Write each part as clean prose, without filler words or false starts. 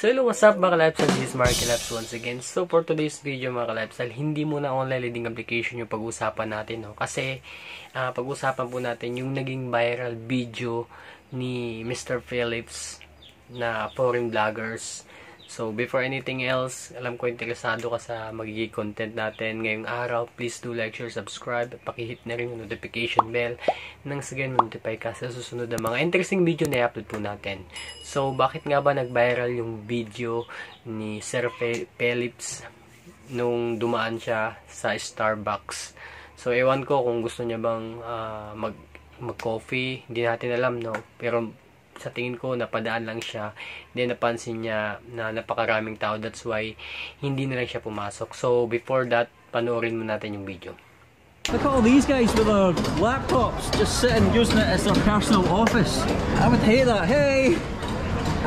So hello, what's up mga ka-lifestyle, this is Marky Labs once again. So for today's video mga ka-lifestyle, hindi muna online leading application yung pag-usapan natin, no? Kasi pag-usapan po natin yung naging viral video ni Mr. Phillips na foreign vloggers. So before anything else, alam ko interesado ka sa magiging content natin ngayong araw. Please do like, share, subscribe at pakihit na rin yung notification bell nang sa ganun notify ka sa susunod na mga interesting video na i-upload po natin. So bakit nga ba nag-viral yung video ni Sir Phillips nung dumaan siya sa Starbucks? So ewan ko kung gusto niya bang mag-coffee, hindi natin alam, no? Pero sa tingin ko, napadaan lang siya. Then, napansin niya na napakaraming tao. That's why, hindi na lang siya pumasok. So, before that, panoorin mo natin yung video. Look at all these guys with their laptops, just sitting, using it as their personal office. I would hate that. Hey!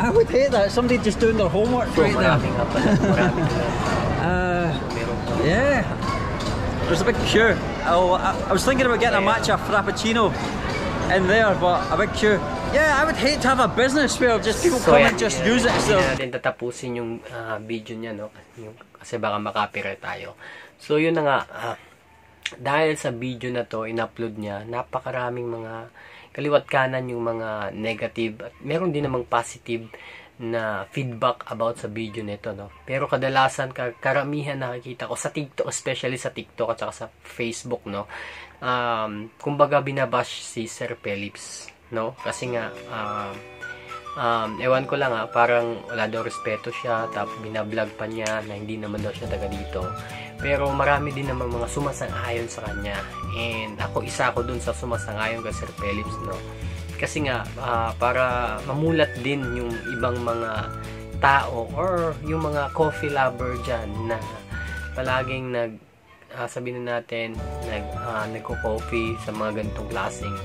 I would hate that. Somebody just doing their homework right there. Yeah. There's a big queue. I was thinking about getting a matcha frappuccino in there, but a big queue. Yeah, I would hate to have a business where just people come and just use it. So hindi natin tatapusin yung video niya, no? Kasi baka makapirate tayo. So yun na nga, dahil sa video na to, in-upload niya, napakaraming mga kaliwat kanan yung mga negative at meron din namang positive na feedback about sa video nito, no? Pero kadalasan, karamihan nakikita ko sa TikTok, especially sa TikTok at saka sa Facebook, no? Kumbaga binabash si Sir Phillips, no? Kasi nga ewan ko lang, parang wala daw respeto siya, tapos binablog pa niya na hindi naman daw siya taga dito. Pero marami din naman mga sumasang-ayon sa kanya, and ako isa ko dun sa sumasang-ayon kay Sir Phillips, no? Kasi nga para mamulat din yung ibang mga tao or yung mga coffee lover dyan na palaging sabihin natin nagko-coffee sa mga ganitong klaseng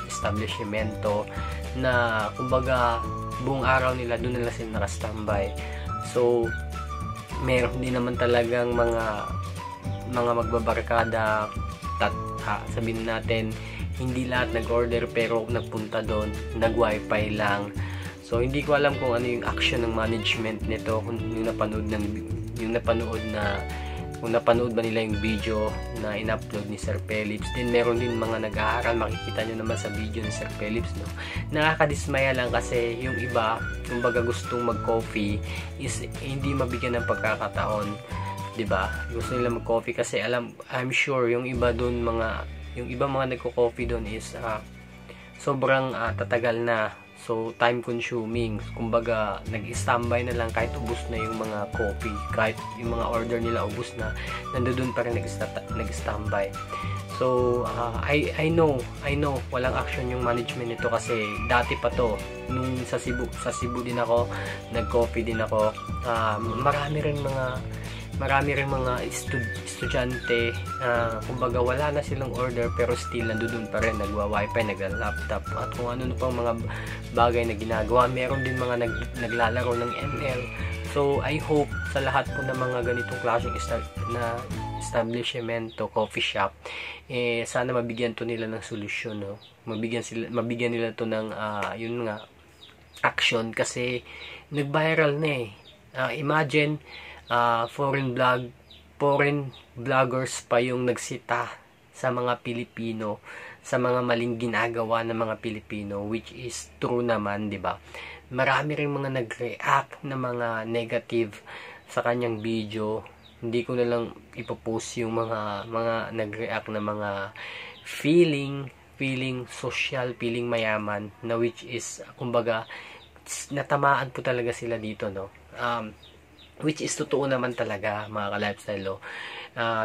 establishmento na kumbaga buong araw nila doon nila sila nakastambay. So meron din naman talagang mga magbabarkada sabihin natin hindi lahat nag-order pero nagpunta doon, nag-wifi lang. So hindi ko alam kung ano yung action ng management nito, kung napanood ba nila yung video na in-upload ni Sir Phillips. Then meron din mga nag-aaral, makikita nyo naman sa video ni Sir Phillips, no? Nakakadismaya lang kasi yung iba, kumbaga gustong mag-coffee is hindi mabigyan ng pagkakataon, 'di ba? Gusto nila mag-coffee kasi I'm sure yung iba doon yung ibang mga nagko-coffee doon is sobrang tatagal na. So, time consuming. Kumbaga, nag-standby na lang kahit ubos na yung mga coffee. Kahit yung mga order nila ubos na, nandoon pa rin nag-standby. So, I know, walang action yung management nito kasi dati pa to. Nung sa Cebu din ako, nag-coffee din ako. Marami rin mga estudyante, kumbaga wala na silang order pero still nandoon pa rin, nagwa-wifi, nagla-laptop at kung ano pang mga bagay na ginagawa. Meron din mga naglalaro ng ML. So I hope sa lahat po ng mga ganitong klaseng establishmento, coffee shop, sana mabigyan to nila ng solusyon, no? Mabigyan nila to ng yun nga, action kasi nag-viral na imagine foreign vloggers pa yung nagsita sa mga Pilipino, sa mga maling ginagawa ng mga Pilipino, which is true naman, 'di ba? Marami ring mga nag-react na mga negative sa kanyang video. Hindi ko na lang ipopost yung mga nag-react na mga feeling social, feeling mayaman, na which is kumbaga natamaan po talaga sila dito, no? Which is totoo naman talaga, mga ka-lifestyle.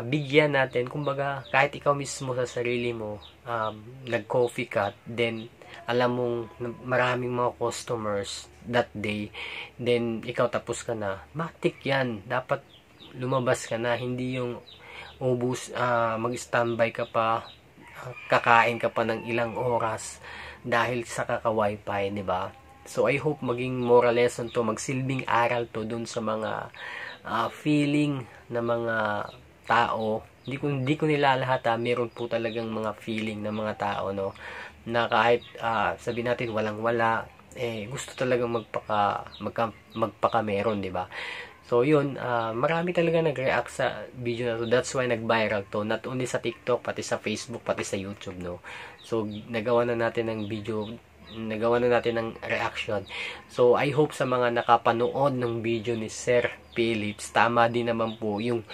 Bigyan natin, kumbaga, kahit ikaw mismo sa sarili mo, nag-coffee ka, then, alam mong maraming mga customers that day, then, ikaw tapos ka na, matik yan, dapat lumabas ka na, hindi yung mag-standby ka pa, kakain ka pa ng ilang oras, dahil sa kaka-wifi, di ba? So, I hope maging moral lesson to, magsilbing aral to dun sa mga feeling na mga tao. Hindi ko nilalahat, meron po talagang mga feeling ng mga tao, no? Na kahit sabihin natin walang-wala, gusto talagang magpaka meron, di ba? So yun, marami talaga nag-react sa video na to. That's why nag-viral to. Not only sa TikTok, pati sa Facebook, pati sa YouTube, no? So, nagawa na natin ng video, nagawa na natin ng reaction. So, I hope sa mga nakapanood ng video ni Sir Philips, tama din naman po yung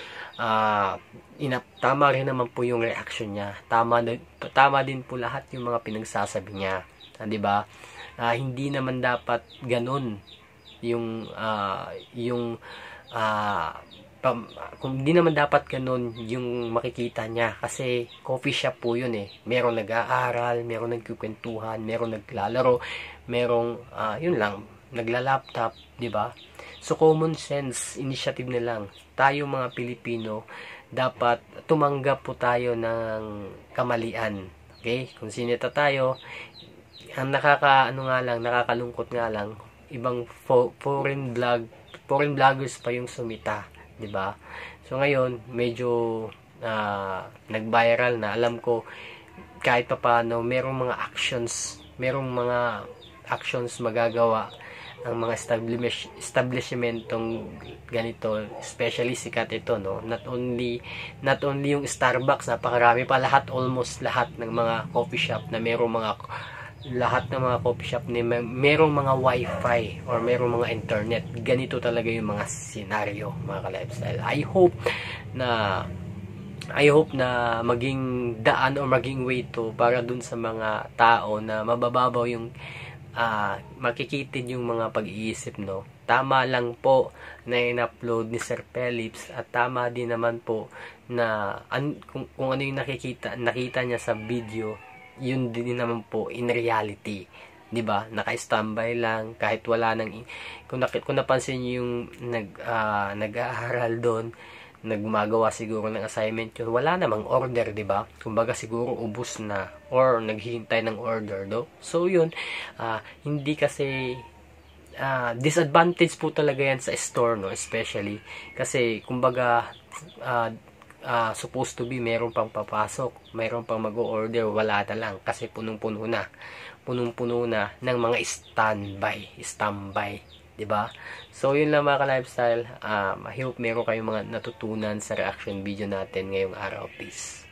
tama rin naman po yung reaction niya. Tama din po lahat yung mga pinagsasabi niya. 'Di ba? Hindi naman dapat ganun yung kung hindi naman dapat ganun yung makikita niya, kasi coffee shop po yun merong nag-aaral, merong nagkukwentuhan, merong naglalaro, merong yun lang, nagla-laptop, di ba? So common sense initiative na lang. Tayo mga Pilipino, dapat tumanggap po tayo ng kamalian. Okay? Kung sinita tayo, ang nakakalungkot nga lang, ibang foreign vloggers pa yung sumita, 'di ba? So ngayon medyo nag-viral na. Alam ko kahit papaano merong mga actions magagawa ang mga establishmentong ganito, especially sikat ito, no? Not only yung Starbucks, napakarami pa, almost lahat ng mga coffee shop na lahat ng mga coffee shop na merong mga wifi or merong mga internet. Ganito talaga yung mga senaryo, mga ka-lifestyle. I hope na maging daan o maging way to para dun sa mga tao na mabababaw yung makikitid yung mga pag-iisip, no? Tama lang po na in-upload ni Sir Philips, at tama din naman po na kung ano yung nakita niya sa video, yun din naman po in reality, 'di ba? Naka-standby lang kahit wala nang kung napansin niyo yung nag-aaral doon, nagmagawa siguro ng assignment yun, wala namang order, 'di ba? Kumbaga siguro ubos na or naghihintay ng order do. So yun, hindi kasi disadvantage po talaga yan sa store, no? Especially kasi kumbaga supposed to be meron pang papasok, meron pang mag-o-order, wala na lang kasi punong-puno na ng mga standby, 'di ba? So yun lang mga ka-lifestyle. I hope meron kayong mga natutunan sa reaction video natin ngayong araw. Peace.